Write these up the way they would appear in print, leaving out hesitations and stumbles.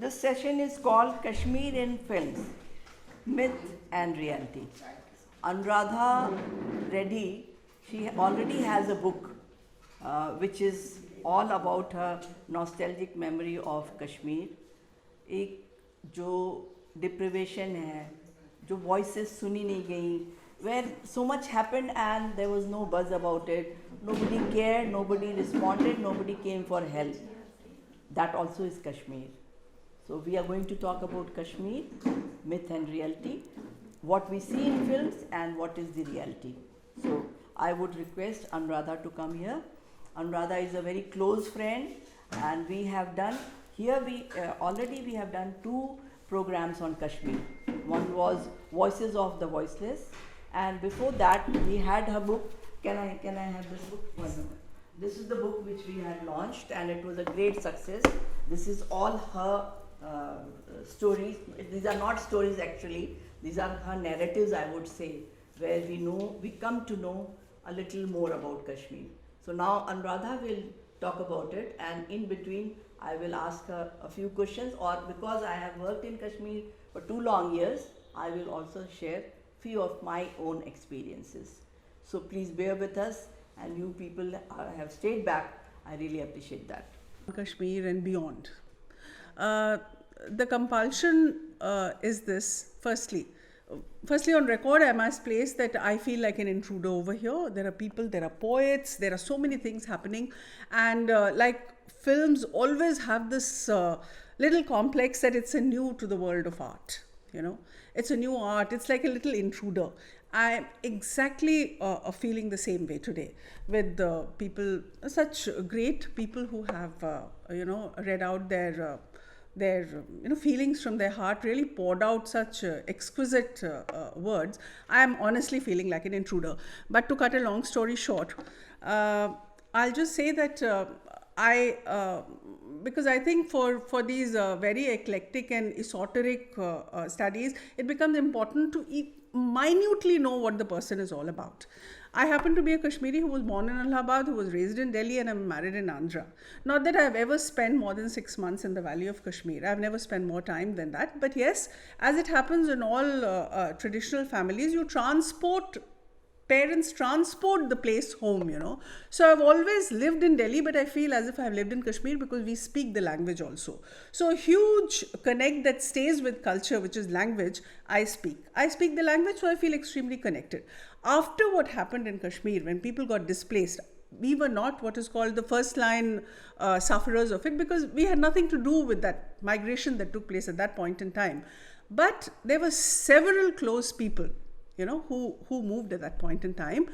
this session is called Kashmir in Films, Myth and Reality. Anuradha Reddy, she already has a book which is all about her nostalgic memory of Kashmir. एक जो deprivation है, जो voices सुनी नहीं गई, where so much happened and there was no buzz about it. Nobody cared, nobody responded, nobody came for help. That also is Kashmir. So we are going to talk about Kashmir, myth and reality, what we see in films and what is the reality. So I would request Anuradha to come here. Anuradha is a very close friend, and we have done, here we already we have done 2 programs on Kashmir. One was Voices of the Voiceless, and before that we had her book. Can I have this book? One minute. This is the book which we had launched, and it was a great success. This is all her stories. These are not stories actually. These are her narratives, I would say, where we come to know a little more about Kashmir. So now Anuradha will talk about it, and in between I will ask her a few questions, or because I have worked in Kashmir for 2 long years, I will also share few of my own experiences. So please bear with us, and you people have stayed back. I really appreciate that. Kashmir and beyond. The compulsion is this. Firstly, on record, I must place that I feel like an intruder over here. There are people, there are poets, there are so many things happening, and like films always have this little complex that it's a new to the world of art. It's a new art. It's like a little intruder. I'm exactly feeling the same way today with people, such great people who have read out their feelings from their heart, really poured out such exquisite words. I'm honestly feeling like an intruder. But to cut a long story short, I'll just say that because I think for these very eclectic and esoteric studies, it becomes important to minutely know what the person is all about. I happen to be a Kashmiri who was born in Allahabad, who was raised in Delhi, and I'm married in Andhra. Not that I've ever spent more than 6 months in the valley of Kashmir. I've never spent more time than that. But yes, as it happens in all traditional families, parents transport the place home, So I've always lived in Delhi, but I feel as if I've lived in Kashmir because we speak the language also. So a huge connect that stays with culture, which is language, I speak. I speak the language, so I feel extremely connected. After what happened in Kashmir, when people got displaced, we were not what is called the first line sufferers of it, because we had nothing to do with that migration that took place at that point in time. But there were several close people who moved at that point in time.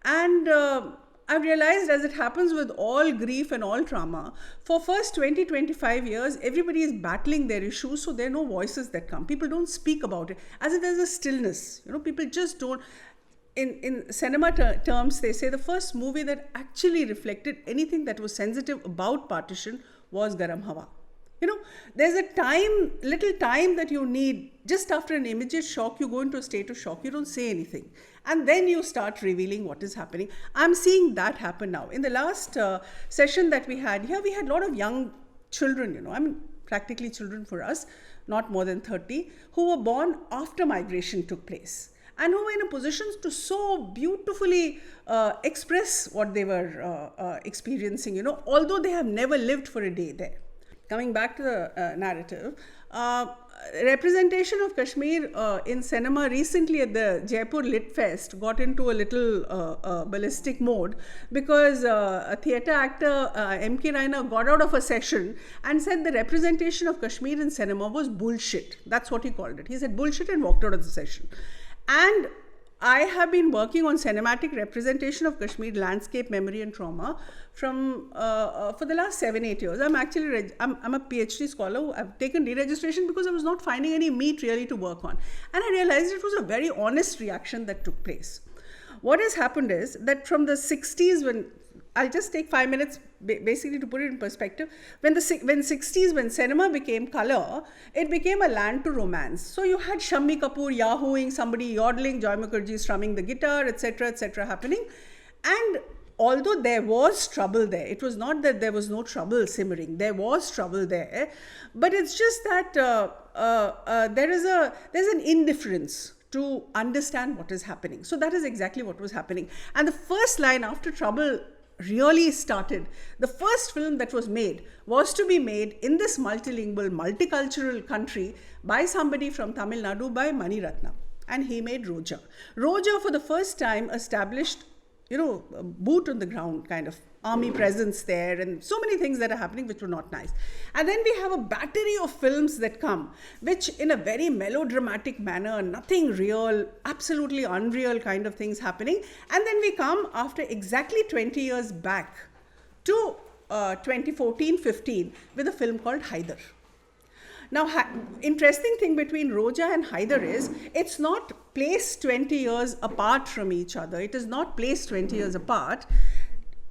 And I realized, as it happens with all grief and all trauma, for first 20-25 years, everybody is battling their issues, so there are no voices that come. People don't speak about it, as if there's a stillness. People just don't. In cinema terms, they say the first movie that actually reflected anything that was sensitive about partition was Garam Hawa. There's a little time that you need. Just after an immediate shock, you go into a state of shock. You don't say anything. And then you start revealing what is happening. I'm seeing that happen now. In the last session that we had here, we had a lot of young children, practically children for us, not more than 30, who were born after migration took place, and who were in a position to so beautifully express what they were experiencing, although they have never lived for a day there. Coming back to the narrative, representation of Kashmir in cinema recently at the Jaipur Lit Fest got into a little ballistic mode, because a theatre actor, M.K. Raina, got out of a session and said the representation of Kashmir in cinema was bullshit. That's what he called it. He said bullshit and walked out of the session. And I have been working on cinematic representation of Kashmir landscape, memory and trauma for the last 7-8 years. I'm actually I'm a PhD scholar. I've taken deregistration because I was not finding any meat really to work on. And I realized it was a very honest reaction that took place. What has happened is that from the 60s, I'll just take 5 minutes basically to put it in perspective. When 60s, when cinema became color, it became a land to romance. So you had Shammi Kapoor yahooing, somebody yodeling, Joy Mukherjee strumming the guitar, etc., happening. And although there was trouble there, it was not that there was no trouble simmering. There was trouble there, but it's just that there's an indifference to understand what is happening. So that is exactly what was happening. And the first line after trouble really started, the first film that was made was to be made in this multilingual, multicultural country by somebody from Tamil Nadu, by Mani Ratnam. And he made Roja. Roja for the first time established, a boot on the ground kind of army presence there, and so many things that are happening which were not nice. And then we have a battery of films that come, which in a very melodramatic manner, nothing real, absolutely unreal kind of things happening. And then we come after exactly 20 years back to 2014-15 with a film called Haider. Now, interesting thing between Roja and Haider is, it's not placed 20 years apart from each other. It is not placed 20 years apart.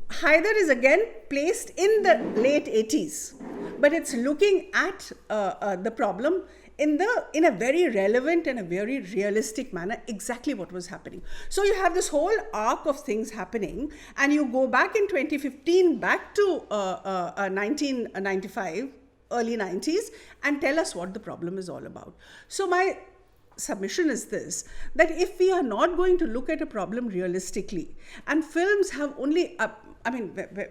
Haider is again placed in the late 80s, but it's looking at the problem in a very relevant and a very realistic manner, exactly what was happening. So you have this whole arc of things happening, and you go back in 2015 back to 1995, early 90s, and tell us what the problem is all about. So my submission is this, that if we are not going to look at a problem realistically, and films have only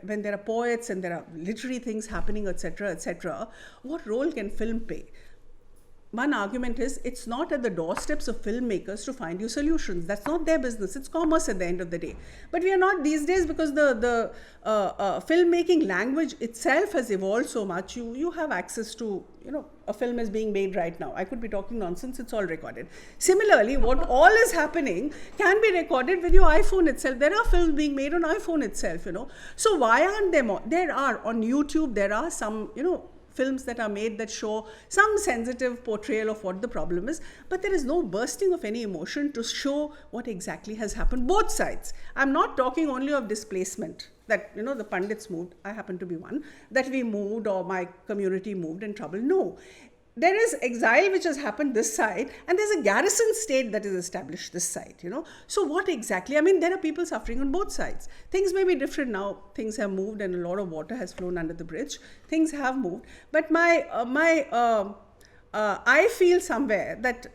when there are poets and there are literary things happening, etc., what role can film play? One argument is, it's not at the doorsteps of filmmakers to find you solutions. That's not their business. It's commerce at the end of the day. But we are not these days, because the filmmaking language itself has evolved so much. You have access to, a film is being made right now. I could be talking nonsense. It's all recorded. Similarly, what all is happening can be recorded with your iPhone itself. There are films being made on iPhone itself, So why aren't there more? There are on YouTube. There are some, films that are made that show some sensitive portrayal of what the problem is, but there is no bursting of any emotion to show what exactly has happened, both sides. I'm not talking only of displacement, that the Pandits moved, I happen to be one, that we moved or my community moved in trouble. No. There is exile which has happened this side, and there's a garrison state that is established this side, So what exactly? there are people suffering on both sides. Things may be different now. Things have moved and a lot of water has flown under the bridge. Things have moved. But I feel somewhere that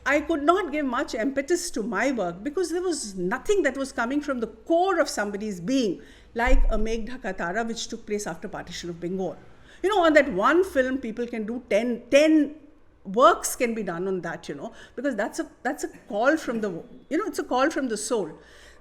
I could not give much impetus to my work because there was nothing that was coming from the core of somebody's being, like a Meghdha Katara, which took place after partition of Bengal. On that one film, people can do 10 works can be done on that, because that's a call from the, it's a call from the soul.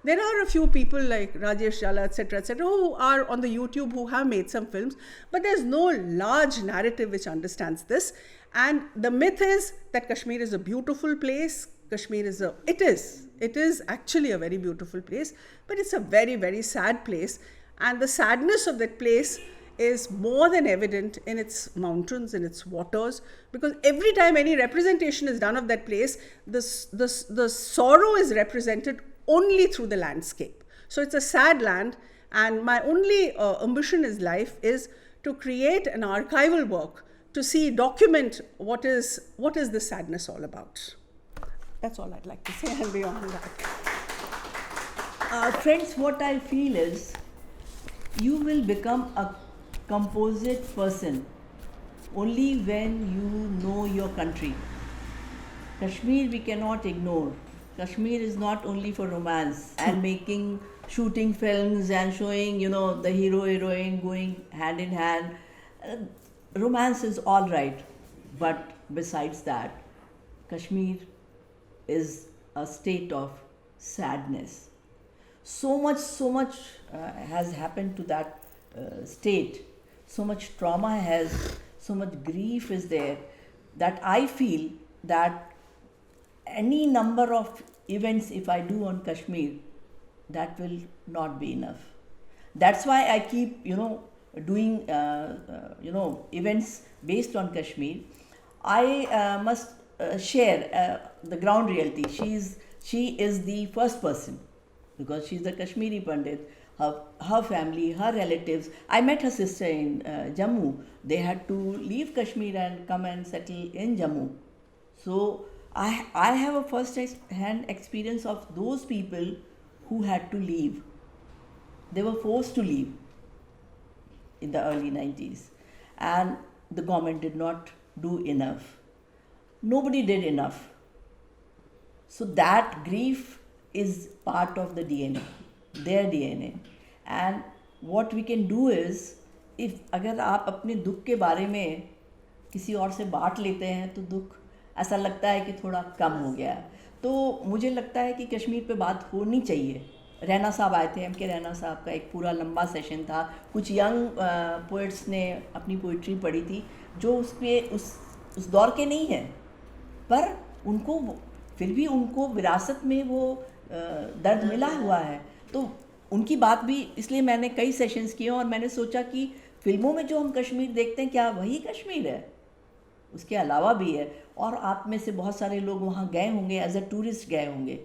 There are a few people like Rajesh Jala, etc., who are on the YouTube who have made some films, but there's no large narrative which understands this. And the myth is that Kashmir is a beautiful place. It is actually a very beautiful place, but it's a very, very sad place. And the sadness of that place is more than evident in its mountains, in its waters, because every time any representation is done of that place, the sorrow is represented only through the landscape. So it's a sad land, and my only ambition in life is to create an archival work to document what is the sadness all about. That's all I'd like to say, and beyond that. Friends, what I feel is, you will become a composite person only when you know your country. Kashmir we cannot ignore. Kashmir is not only for romance and shooting films and showing, the hero, heroine going hand in hand. Romance is all right, but besides that, Kashmir is a state of sadness. So much has happened to that state. So much trauma so much grief is there, that I feel that any number of events if I do on Kashmir, that will not be enough. That's why I keep, doing, events based on Kashmir. I must share the ground reality. She is the first person, because she's a Kashmiri Pandit. Her family, her relatives. I met her sister in Jammu. They had to leave Kashmir and come and settle in Jammu. So I have a first-hand experience of those people who had to leave. they were forced to leave in the early 90s, and the government did not do enough. Nobody did enough. So that grief is part of the DNA, their DNA. And what we can do is, if अगर आप अपने दुख के बारे में किसी और से बांट लेते हैं तो दुख ऐसा लगता है कि थोड़ा कम हो गया है. तो मुझे लगता है कि कश्मीर पे बात होनी चाहिए. रैना साहब आए थे, MK रैना साहब का एक पूरा लंबा सेशन था. कुछ यंग पोइट्स ने अपनी पोइट्री पढ़ी थी जो उस दौर के नहीं हैं, पर उनको फिर भी उनको विरासत में वो दर्द मिला हुआ है. तो उनकी बात भी, इसलिए मैंने कई सेशंस किए और मैंने सोचा कि फिल्मों में जो हम कश्मीर देखते हैं क्या वही कश्मीर है, उसके अलावा भी है. और आप में से बहुत सारे लोग वहाँ गए होंगे, एज अ टूरिस्ट गए होंगे.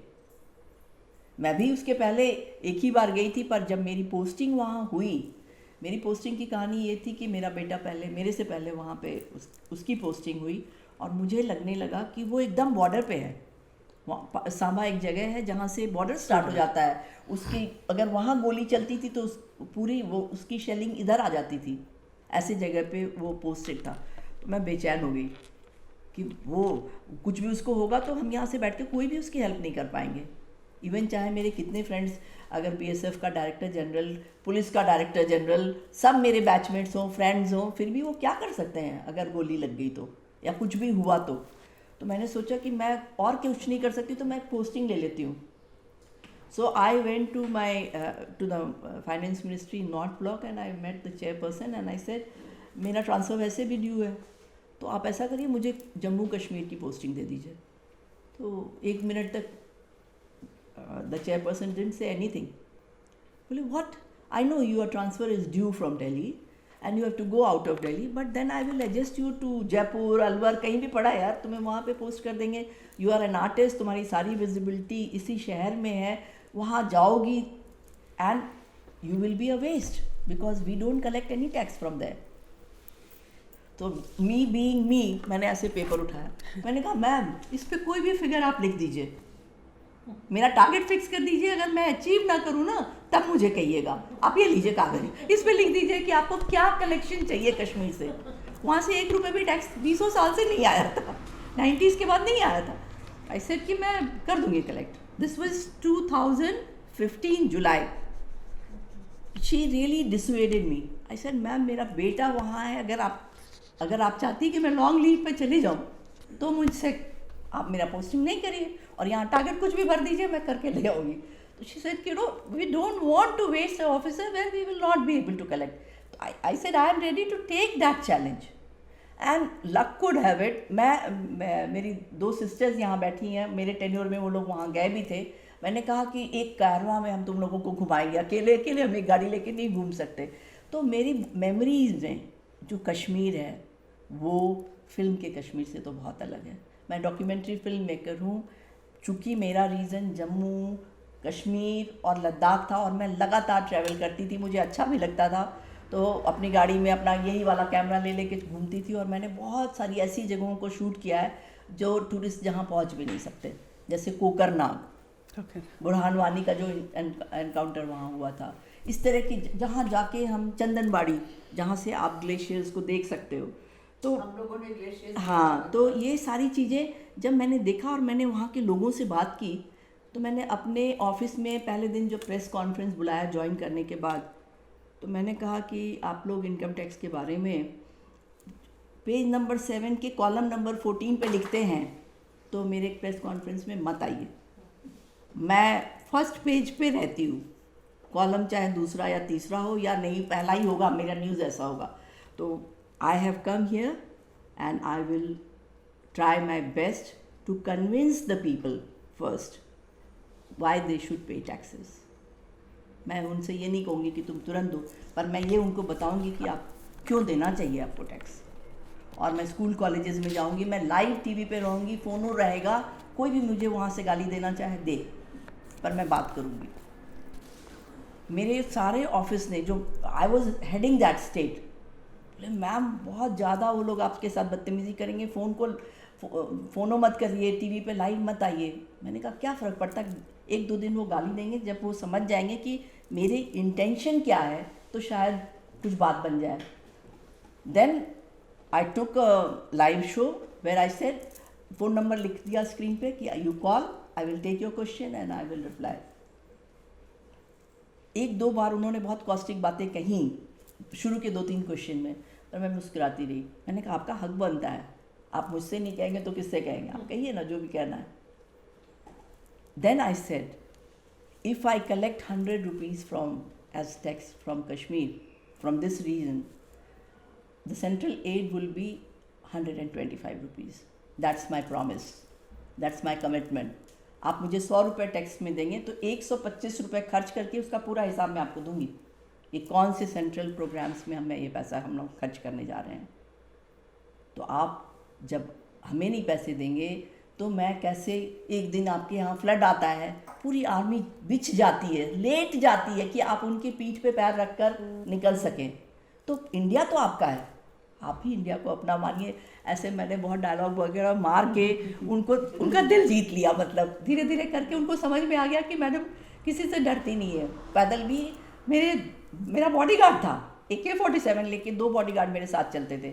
मैं भी उसके पहले एक ही बार गई थी, पर जब मेरी पोस्टिंग वहाँ हुई, मेरी पोस्टिंग की कहानी ये थी कि मेरा बेटा पहले मेरे से पहले वहाँ पे उसकी पोस्टिंग हुई और मुझे लगने लगा कि वो एकदम बॉर्डर पे है. सांबा एक जगह है जहाँ से बॉर्डर स्टार्ट हो जाता है. उसकी अगर वहाँ गोली चलती थी तो उसकी शेलिंग इधर आ जाती थी. ऐसी जगह पे वो पोस्टेड था. तो मैं बेचैन हो गई कि वो कुछ भी उसको होगा तो हम यहाँ से बैठ के कोई भी उसकी हेल्प नहीं कर पाएंगे. इवन चाहे मेरे कितने फ्रेंड्स अगर BSF का डायरेक्टर जनरल, पुलिस का डायरेक्टर जनरल, सब मेरे बैचमेट्स हों, फ्रेंड्स हों, फिर भी वो क्या कर सकते हैं अगर गोली लग गई तो, या कुछ भी हुआ तो मैंने सोचा कि मैं और कुछ नहीं कर सकती तो मैं पोस्टिंग ले लेती हूँ. So I went to the finance ministry North Block and I met the chairperson and I said मेरा ट्रांसफ़र वैसे भी ड्यू है, तो आप ऐसा करिए मुझे जम्मू कश्मीर की पोस्टिंग दे दीजिए. तो 1 मिनट तक the chairperson didn't say anything. Well, what? I know your transfer is due from Delhi and you have to go out of Delhi, but then I will adjust you to Jaipur, Alwar, कहीं भी पड़ा यार, तुम्हें वहाँ पे post कर देंगे. You are an artist, तुम्हारी सारी visibility इसी शहर में है, वहाँ जाओगी and you will be a waste because we don't collect any tax from there. तो me being me, मैंने ऐसे पेपर उठाया. मैंने कहा मैम इस पर कोई भी फिगर आप लिख दीजिए, मेरा टारगेट फिक्स कर दीजिए, अगर मैं अचीव ना करूँ ना तब मुझे कहिएगा. आप ये लीजिए कागज, इस पे लिख दीजिए कि आपको क्या कलेक्शन चाहिए कश्मीर से. वहाँ से 1 रुपये भी टैक्स 20 साल से नहीं आया था, 90s के बाद नहीं आया था. आई सेड कि मैं कर दूँगी collect. This was 2015 July. She really dissuaded me. I said ma'am मेरा बेटा वहाँ है, अगर आप चाहती कि मैं लॉन्ग लीव पे चली जाऊँ तो मुझसे आप मेरा पोस्टिंग नहीं करिए और यहाँ टारगेट कुछ भी भर दीजिए, मैं करके ले आऊँगी. तो शी सेड कि no we don't want to waste a officer where we will not be able to collect. तो I said I am ready to take that challenge and luck could have it. मैं मेरी 2 sisters यहाँ बैठी हैं, मेरे tenure में वो लोग वहाँ गए भी थे. मैंने कहा कि एक कारवां में हम तुम लोगों को घुमाएंगे, अकेले हम एक गाड़ी लेके नहीं घूम सकते. तो मेरी मेमोरीज में जो कश्मीर है वो फिल्म के कश्मीर से तो बहुत अलग है. मैं डॉक्यूमेंट्री फिल्म मेकर हूँ. चूँकि मेरा रीज़न जम्मू कश्मीर और लद्दाख था और मैं लगातार ट्रैवल करती थी, मुझे अच्छा भी लगता था, तो अपनी गाड़ी में अपना यही वाला कैमरा ले लेके घूमती थी. और मैंने बहुत सारी ऐसी जगहों को शूट किया है जो टूरिस्ट जहाँ पहुँच भी नहीं सकते, जैसे कोकरनाग, बुरहान वानी का जो एनकाउंटर वहाँ हुआ था. इस तरह की जहाँ जाके हम, चंदनबाड़ी जहाँ से आप ग्लेशियर्स को देख सकते हो. तो हम लोगों ने ग्लेशियर्स, हाँ, तो ये सारी चीज़ें जब मैंने देखा और मैंने वहाँ के लोगों से बात की, तो मैंने अपने ऑफिस में पहले दिन जो प्रेस कॉन्फ्रेंस बुलाया ज्वाइन करने के बाद, तो मैंने कहा कि आप लोग इनकम टैक्स के बारे में पेज नंबर 7 के कॉलम नंबर 14 पे लिखते हैं, तो मेरे प्रेस कॉन्फ्रेंस में मत आइए. मैं फर्स्ट पेज पे रहती हूँ, कॉलम चाहे दूसरा या तीसरा हो या नहीं, पहला ही होगा, मेरा न्यूज़ ऐसा होगा. तो I have come here and I will try my best to convince the people first why they should pay taxes. मैं उनसे ये नहीं कहूँगी कि तुम तुरंत दो, पर मैं ये उनको बताऊँगी कि आप क्यों देना चाहिए आपको टैक्स. और मैं स्कूल कॉलेजेस में जाऊँगी, मैं लाइव टीवी पे रहूँगी, फ़ोनों रहेगा, कोई भी मुझे वहाँ से गाली देना चाहे दे, पर मैं बात करूँगी. मेरे सारे ऑफिस ने, जो I was heading that state, ma'am बहुत ज़्यादा वो लोग आपके साथ बदतमीज़ी करेंगे, फ़ोनो मत करिए, टीवी पे लाइव मत आइए. मैंने कहा क्या फ़र्क पड़ता है, एक दो दिन वो गाली देंगे, जब वो समझ जाएंगे कि मेरी इंटेंशन क्या है तो शायद कुछ बात बन जाए. Then I took a live show where I said, phone number लिख दिया स्क्रीन पे कि you call, I will take your question and I will reply. एक दो बार उन्होंने बहुत कॉस्टिक बातें कहीं शुरू के 2-3 क्वेश्चन में, पर मैं मुस्कुराती रही. मैंने कहा आपका हक बनता है, आप मुझसे नहीं कहेंगे तो किससे कहेंगे, आप कहिए ना जो भी कहना है. Then I said, if I collect 100 rupees from as tax from Kashmir, from this region, the central aid will be 125 rupees. That's my promise. That's my commitment. आप मुझे 100 रुपये टैक्स में देंगे तो 125 रुपये खर्च करके उसका पूरा हिसाब मैं आपको दूंगी. ये कौन से सेंट्रल प्रोग्राम्स में हमें ये पैसा हम लोग खर्च करने जा रहे हैं. तो आप जब हमें नहीं पैसे देंगे तो मैं कैसे, एक दिन आपके यहाँ फ्लड आता है, पूरी आर्मी बिछ जाती है, लेट जाती है कि आप उनकी पीठ पे पैर रखकर निकल सकें. तो इंडिया तो आपका है, आप ही इंडिया को अपना मानिए. ऐसे मैंने बहुत डायलॉग वगैरह मार के उनको, उनका दिल जीत लिया. मतलब धीरे धीरे करके उनको समझ में आ गया कि मैडम किसी से डरती नहीं है. पैदल भी मेरा बॉडीगार्ड था, AK-47 लेके 2 बॉडीगार्ड मेरे साथ चलते थे.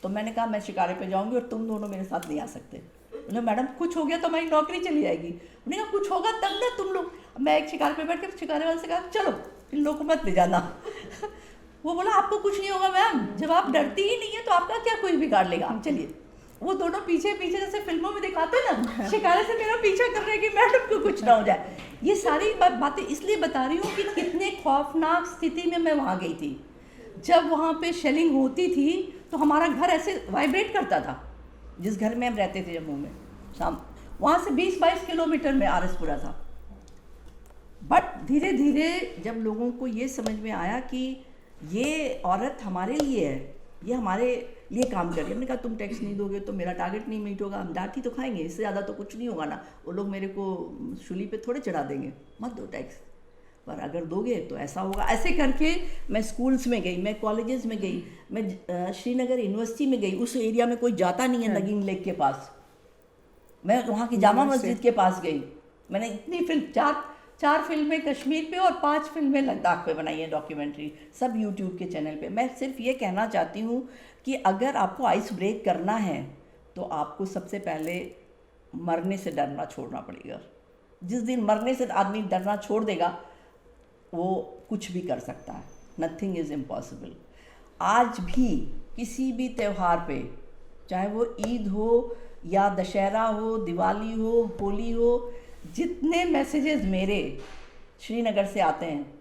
तो मैंने कहा मैं शिकारे पे जाऊंगी और तुम दोनों मेरे साथ नहीं आ सकते. बोले मैडम कुछ हो गया तो हमारी नौकरी चली जाएगी. उन्होंने कहा कुछ होगा तब ना तुम लोग. मैं एक शिकार पे बैठ के शिकारे वाले से कहा चलो इन लोगों को मत ले जाना. वो बोला आपको कुछ नहीं होगा मैम, जब आप डरती ही नहीं है तो आपका क्या कोई बिगाड़ लेगा, हम चलिए. वो दोनों पीछे पीछे जैसे फिल्मों में दिखाते हैं ना, शिकारे से मेरा पीछा कर रहे हैं कि मैडम को कुछ ना हो जाए. ये सारी बातें इसलिए बता रही हूँ कि कितने खौफनाक स्थिति में मैं वहाँ गई थी. जब वहाँ पे शेलिंग होती थी तो हमारा घर ऐसे वाइब्रेट करता था, जिस घर में हम रहते थे जम्मू में. शाम वहाँ से 20-22 किलोमीटर में आरसपुरा था. बट धीरे धीरे जब लोगों को ये समझ में आया कि ये औरत हमारे लिए है, ये हमारे लिए काम कर रही है. हमने कहा तुम टैक्स नहीं दोगे तो मेरा टारगेट नहीं मीट होगा, हम डांट ही तो खाएंगे, इससे ज़्यादा तो कुछ नहीं होगा ना. वो लोग मेरे को शूली पे थोड़े चढ़ा देंगे, मत दो टैक्स, पर अगर दोगे तो ऐसा होगा. ऐसे करके मैं स्कूल्स में गई, मैं कॉलेजेस में गई, मैं श्रीनगर यूनिवर्सिटी में गई. उस एरिया में कोई जाता नहीं है नगीन लेक के पास. मैं वहाँ की जामा मस्जिद के पास गई. मैंने इतनी फिल्म, 4 फिल्में कश्मीर पे और 5 फिल्में लद्दाख पे बनाई है, डॉक्यूमेंट्री, सब यूट्यूब के चैनल पे. मैं सिर्फ ये कहना चाहती हूँ कि अगर आपको आइस ब्रेक करना है तो आपको सबसे पहले मरने से डरना छोड़ना पड़ेगा. जिस दिन मरने से आदमी डरना छोड़ देगा वो कुछ भी कर सकता है. Nothing is impossible. आज भी किसी भी त्यौहार पे, चाहे वो ईद हो या दशहरा हो, दिवाली हो, होली हो, जितने मैसेजेस मेरे श्रीनगर से आते हैं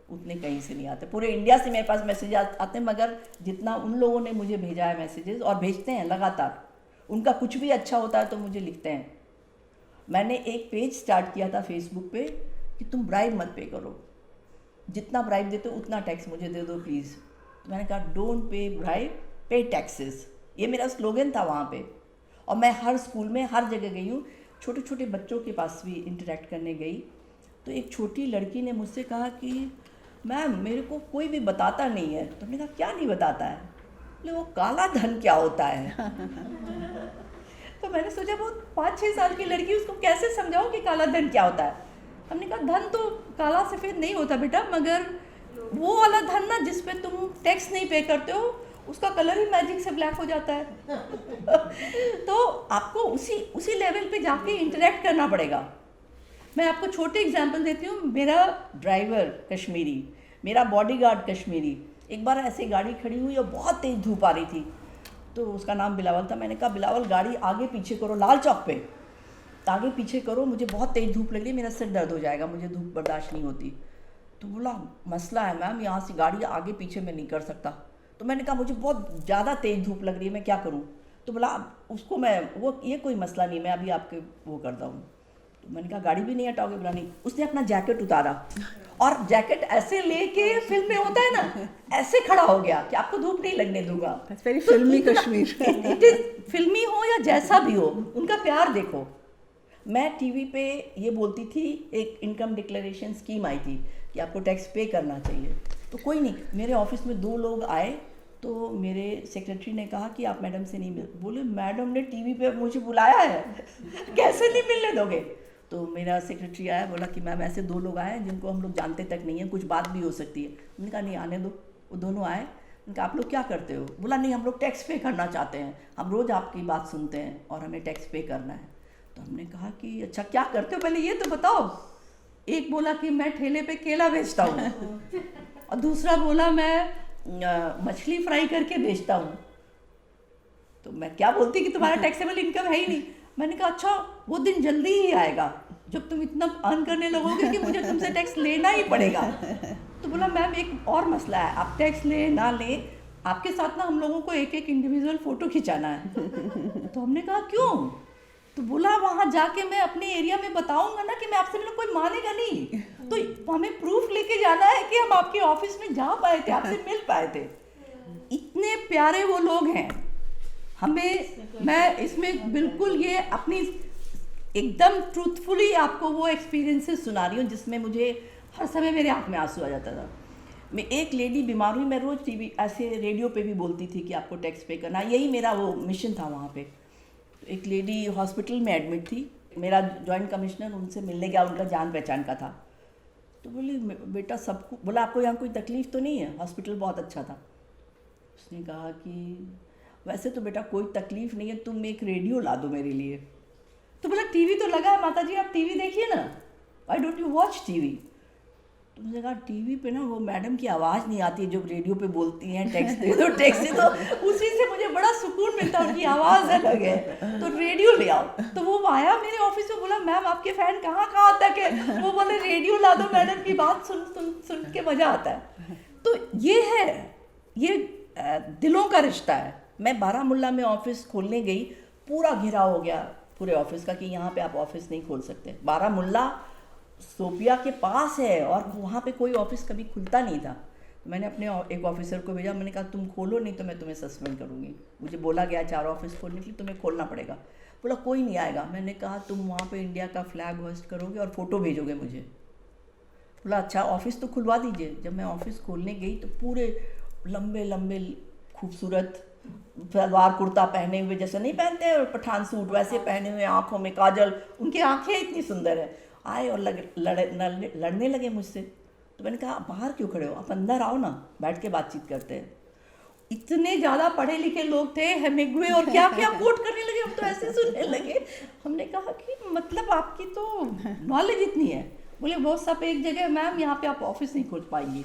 उतने कहीं से नहीं आते. पूरे इंडिया से मेरे पास मैसेज आते हैं, मगर जितना उन लोगों ने मुझे भेजा है मैसेजेस, और भेजते हैं लगातार, उनका कुछ भी अच्छा होता है तो मुझे लिखते हैं. मैंने एक पेज स्टार्ट किया था फेसबुक पे कि तुम ब्राइब मत पे करो, जितना ब्राइब देते हो उतना टैक्स मुझे दे दो प्लीज़. तो मैंने कहा डोंट पे ब्राइब, पे टैक्सेस. ये मेरा स्लोगन था वहाँ पे. और मैं हर स्कूल में हर जगह गई हूँ, छोटे छोटे बच्चों के पास भी इंटरेक्ट करने गई. तो एक छोटी लड़की ने मुझसे कहा कि मैम मेरे को कोई भी बताता नहीं है. तो मैंने कहा क्या नहीं बताता है? बोले वो काला धन क्या होता है. तो मैंने सोचा वो 5-6 साल की लड़की, उसको कैसे समझाऊं कि काला धन क्या होता है. हमने कहा धन तो काला सफ़ेद नहीं होता बेटा, मगर वो वाला धन ना जिस पे तुम टैक्स नहीं पे करते हो उसका कलर ही मैजिक से ब्लैक हो जाता है. तो आपको उसी लेवल पे जाके इंटरेक्ट करना पड़ेगा. मैं आपको छोटे एग्जांपल देती हूँ. मेरा ड्राइवर कश्मीरी, मेरा बॉडीगार्ड कश्मीरी. एक बार ऐसे गाड़ी खड़ी हुई और बहुत तेज़ धूप आ रही थी, तो उसका नाम बिलावल था. मैंने कहा बिलावल गाड़ी आगे पीछे करो, लाल चौक पे आगे पीछे करो, मुझे बहुत तेज़ धूप लग रही है, मेरा सिर दर्द हो जाएगा, मुझे धूप बर्दाश्त नहीं होती. तो बोला मसला है मैम, यहाँ से गाड़ी आगे पीछे मैं नहीं कर सकता. तो मैंने कहा मुझे बहुत ज़्यादा तेज़ धूप लग रही है, मैं क्या करूँ. तो बोला उसको ये कोई मसला नहीं, मैं अभी आपके वो करता हूँ. तो मैंने कहा गाड़ी भी नहीं हटाओगे? बोला नहीं. उसने अपना जैकेट उतारा और जैकेट ऐसे लेके, फिल्म में होता है ना, ऐसे खड़ा हो गया कि आपको धूप नहीं लगने दूंगा. वेरी फिल्मी कश्मीर. इट इज फिल्मी हो या जैसा भी हो, उनका प्यार देखो. मैं टीवी पे ये बोलती थी, एक इनकम डिक्लेरेशन स्कीम आई थी कि आपको टैक्स पे करना चाहिए. तो कोई नहीं, मेरे ऑफिस में 2 लोग आए, तो मेरे सेक्रेटरी ने कहा कि आप मैडम से नहीं मिल. बोले मैडम ने टीवी पे मुझे बुलाया है, कैसे नहीं मिलने दोगे. तो मेरा सेक्रेटरी आया, बोला कि मैम ऐसे 2 लोग आए हैं जिनको हम लोग जानते तक नहीं हैं, कुछ बात भी हो सकती है। मैंने कहा नहीं आने दो। वो दोनों आए, मैंने कहा आप लोग क्या करते हो? बोला नहीं हम लोग टैक्स पे करना चाहते हैं, हम रोज़ आपकी बात सुनते हैं और हमें टैक्स पे करना है। तो हमने कहा कि अच्छा क्या करते हो, पहले ये तो बताओ। एक बोला कि मैं ठेले पे केला बेचता हूँ और दूसरा बोला मैं मछली फ्राई करके बेचता हूँ। तो मैं क्या बोलती कि तुम्हारा टैक्सेबल इनकम है ही नहीं। मैंने कहा अच्छा वो दिन जल्दी ही आएगा जब तुम इतना अर्न करने लगोगे कि मुझे तुमसे टैक्स लेना ही पड़ेगा। तो बोला मैम एक और मसला है, आप टैक्स ले ना ले, आपके साथ ना हम लोगों को एक एक इंडिविजुअल फ़ोटो खिंचाना है। तो हमने कहा क्यों? तो बोला वहाँ जाके मैं अपने एरिया में बताऊंगा ना कि मैं आपसे मिला, कोई मानेगा नहीं, तो हमें प्रूफ लेके जाना है कि हम आपके ऑफिस में जा पाए थे, आपसे मिल पाए थे। इतने प्यारे वो लोग हैं हमें। मैं इसमें बिल्कुल ये अपनी एकदम ट्रूथफुली आपको वो एक्सपीरियंसेस सुना रही हूँ जिसमें मुझे हर समय मेरे आँख में आंसू आ जाता था। मैं एक लेडी बीमार हुई, मैं रोज़ टीवी ऐसे रेडियो पे भी बोलती थी कि आपको टैक्स पे करना, यही मेरा वो मिशन था वहाँ पे। तो एक लेडी हॉस्पिटल में एडमिट थी, मेरा जॉइंट कमिश्नर उनसे मिलने गया, उनका जान पहचान का था। तो बोली बेटा सबको, बोला आपको यहाँ कोई तकलीफ़ तो नहीं है? हॉस्पिटल बहुत अच्छा था। उसने कहा कि वैसे तो बेटा कोई तकलीफ़ नहीं है, तुम एक रेडियो ला दो मेरे लिए। तो बोला टीवी तो लगा है माता जी, आप टीवी देखिए ना, why don't you watch TV? तो मुझे कहा टीवी पे ना वो मैडम की आवाज़ नहीं आती है जो रेडियो पे बोलती हैं टैक्स दे दो टैक्स दे दो, उसी से मुझे बड़ा सुकून मिलता है, उनकी आवाज़ अलग है, तो रेडियो ले आओ। तो वो आया मेरे ऑफिस में, बोला मैम आपके फ़ैन कहाँ कहाँ तक है? वो बोले रेडियो ला दो, मैडम की बात सुन सुन सुन के मज़ा आता है। तो ये है, ये दिलों का रिश्ता है। मैं बारामुल्ला में ऑफिस खोलने गई, पूरा घिराव हो गया पूरे ऑफिस का कि यहाँ पे आप ऑफिस नहीं खोल सकते। बारामुल्ला सोपिया के पास है और वहाँ पे कोई ऑफिस कभी खुलता नहीं था। मैंने अपने एक ऑफिसर को भेजा, मैंने कहा तुम खोलो नहीं तो मैं तुम्हें सस्पेंड करूँगी। मुझे बोला गया 4 ऑफिस खोलने के लिए, तुम्हें खोलना पड़ेगा। बोला कोई नहीं आएगा। मैंने कहा तुम वहाँ पे इंडिया का फ्लैग होस्ट करोगे और फ़ोटो भेजोगे मुझे। बोला अच्छा ऑफिस तो खुलवा दीजिए। जब मैं ऑफिस खोलने गई तो पूरे लंबे लंबे खूबसूरत सलवार कुर्ता पहने हुए, जैसे नहीं पहनते हैं पठान सूट, वैसे पहने हुए, आँखों में काजल, उनकी आँखें इतनी सुंदर है, आए और लड़ने लगे मुझसे। तो मैंने कहा बाहर क्यों खड़े हो, आप अंदर आओ ना, बैठ के बातचीत करते हैं। इतने ज़्यादा पढ़े लिखे लोग थे, हेमिंग्वे और क्या क्या कोट करने लगे, हम तो ऐसे सुनने लगे। हमने कहा कि मतलब आपकी तो नॉलेज इतनी है। बोले वो सब एक जगह मैम, यहाँ पे आप ऑफिस नहीं खोल पाएंगी।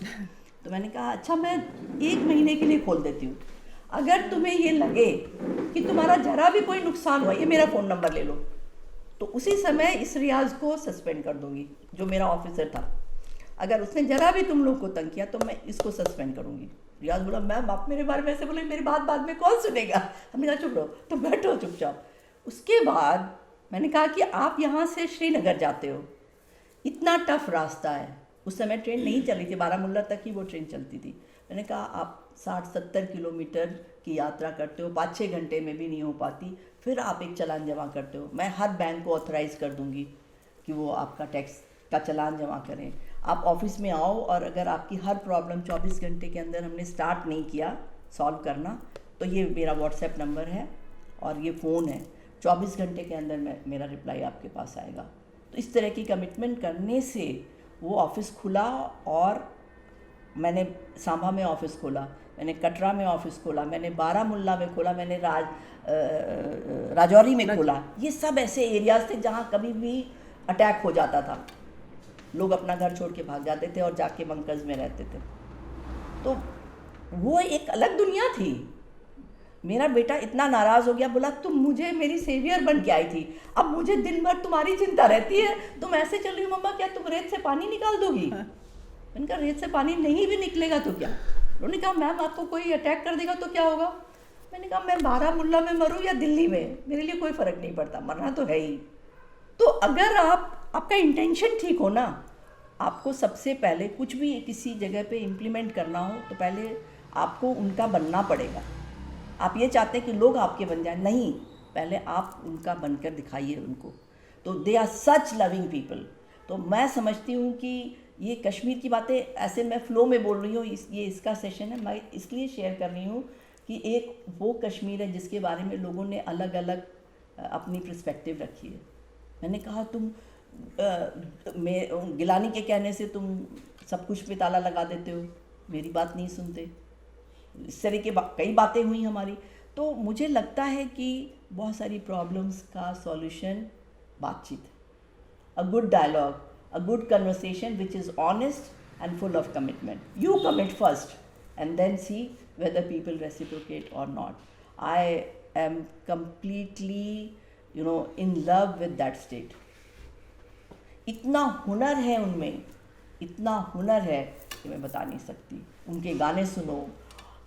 तो मैंने कहा अच्छा मैं 1 महीने के लिए खोल देती हूँ, अगर तुम्हें ये लगे कि तुम्हारा जरा भी कोई नुकसान हुआ, ये मेरा फ़ोन नंबर ले लो, तो उसी समय इस रियाज को सस्पेंड कर दूंगी जो मेरा ऑफिसर था। अगर उसने जरा भी तुम लोग को तंग किया तो मैं इसको सस्पेंड करूंगी। रियाज बोला मैम आप मेरे बारे में ऐसे बोले, मेरी बात बाद में कौन सुनेगा? हमने कहा चुप रहो, तो बैठो चुपचाप। उसके बाद मैंने कहा कि आप यहाँ से श्रीनगर जाते हो, इतना टफ रास्ता है, उस समय ट्रेन नहीं चल रही थी, बारामुल्ला तक ही वो ट्रेन चलती थी। मैंने कहा आप 60-70 किलोमीटर की यात्रा करते हो, 5-6 घंटे में भी नहीं हो पाती, फिर आप एक चालान जमा करते हो। मैं हर बैंक को ऑथराइज कर दूंगी कि वो आपका टैक्स का चालान जमा करें। आप ऑफिस में आओ और अगर आपकी हर प्रॉब्लम 24 घंटे के अंदर हमने स्टार्ट नहीं किया सॉल्व करना, तो ये मेरा व्हाट्सएप नंबर है और ये फ़ोन है, 24 घंटे के अंदर मेरा रिप्लाई आपके पास आएगा। तो इस तरह की कमिटमेंट करने से वो ऑफ़िस खुला और मैंने सांभा में ऑफ़िस खोला, मैंने कटरा में ऑफ़िस खोला, मैंने बारामुल्ला में खोला, मैंने राजौरी में खोला। ये सब ऐसे एरियाज़ थे जहाँ कभी भी अटैक हो जाता था, लोग अपना घर छोड़ के भाग जाते थे और जाके बंकर्स में रहते थे। तो वो एक अलग दुनिया थी। मेरा बेटा इतना नाराज़ हो गया, बोला तुम मुझे मेरी सेवियर बन के आई थी, अब मुझे दिन भर तुम्हारी चिंता रहती है, तुम ऐसे चल रही हो मम्मा, क्या तुम रेत से पानी निकाल दोगी? मैंने कहा रेत से पानी नहीं भी निकलेगा तो क्या? उन्होंने कहा मैम आपको कोई अटैक कर देगा तो क्या होगा? मैंने कहा मैं बारामुल्ला में मरूँ या दिल्ली में, मेरे लिए कोई फ़र्क नहीं पड़ता, मरना तो है ही। तो अगर आपका इंटेंशन ठीक हो ना, आपको सबसे पहले कुछ भी किसी जगह पे इम्प्लीमेंट करना हो तो पहले आपको उनका बनना पड़ेगा। आप ये चाहते हैं कि लोग आपके बन जाएं, नहीं, पहले आप उनका बनकर दिखाइए उनको। तो they are such loving people. तो मैं समझती हूँ कि ये कश्मीर की बातें ऐसे मैं फ़्लो में बोल रही हूँ, ये इसका सेशन है, मैं इसलिए शेयर कर रही हूँ कि एक वो कश्मीर है जिसके बारे में लोगों ने अलग अलग अपनी पर्सपेक्टिव रखी है। मैंने कहा तुम गिलानी के कहने से तुम सब कुछ पे ताला लगा देते हो, मेरी बात नहीं सुनते। इस तरह के कई बातें हुई हमारी। तो मुझे लगता है कि बहुत सारी प्रॉब्लम्स का सॉल्यूशन बातचीत, a good dialogue, a good conversation which is honest and full of commitment. You commit first and then see whether people reciprocate or not. I am completely, in love with that state. इतना हुनर है उनमें, इतना हुनर है कि मैं बता नहीं सकती। उनके गाने सुनो।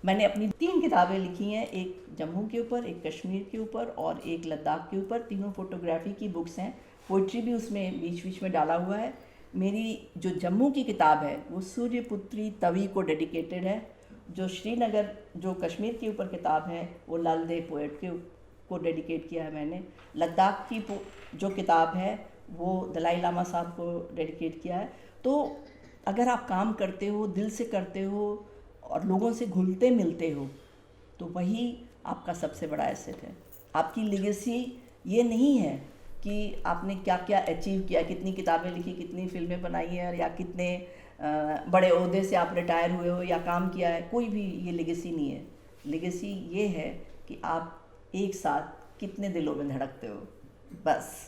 मैंने अपनी 3 किताबें लिखी हैं, एक जम्मू के ऊपर, एक कश्मीर के ऊपर और एक लद्दाख के ऊपर। तीनों फोटोग्राफी की बुक्स हैं, पोइट्री भी उसमें बीच बीच में डाला हुआ है। मेरी जो जम्मू की किताब है वो सूर्यपुत्री तवी को डेडिकेटेड है। जो श्रीनगर, जो कश्मीर के ऊपर किताब है वो लाल देव पोएट को डेडिकेट किया है मैंने। लद्दाख की जो किताब है वो दलाई लामा साहब को डेडिकेट किया है। तो अगर आप काम करते हो, दिल से करते हो और लोगों से घुलते मिलते हो, तो वही आपका सबसे बड़ा एसेट है। आपकी लेगेसी ये नहीं है कि आपने क्या क्या अचीव किया, कितनी किताबें लिखी, कितनी फिल्में बनाई हैं, या कितने बड़े ओहदे से आप रिटायर हुए हो या काम किया है। कोई भी ये लेगेसी नहीं है। लेगेसी ये है कि आप एक साथ कितने दिलों में धड़कते हो, बस।